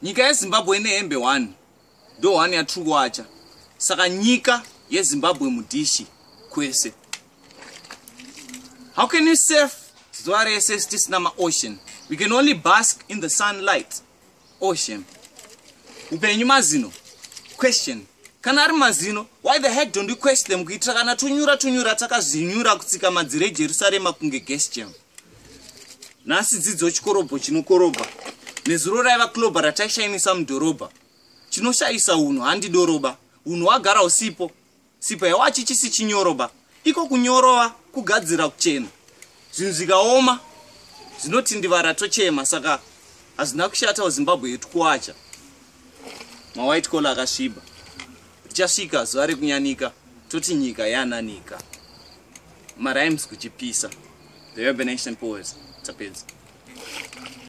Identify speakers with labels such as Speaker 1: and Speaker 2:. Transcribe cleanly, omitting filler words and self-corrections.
Speaker 1: Nyika yeZimbabwe ine hembe 1 ndo 1 yatiri kuacha. Saka nyika yeZimbabwe mudishi kwese. How can you save zuva rese tisina ma-ocean? We can only bask in the sunlight. Ocean. Upenyu mazino. Question. Kana ari mazino, why the heck don't you quest them kuitira kana tunyura takazinyura kutsika madziro eJerusarema kunge guest jam. Nasi dzidzo chikorobo chinokoroba. Nezuro raiva kloba rataishainisa mudhorobha. Chinoshaisa unhu handi doroba. Unhu wagara usipo. Sipo yawachi chisi chinyoroba. Iko kunyorova kugadzira kuchena. Zvinhu zvikaoma zvinotindivara tochema saka hazina kushata Zimbabwe yetu kuacha. Ma-white collar akasviba. Richasvika zuva rekunyanika toti nyika yananika. Ma-rhymes kuchipisa. The Urban Nation Poets. Tapedza.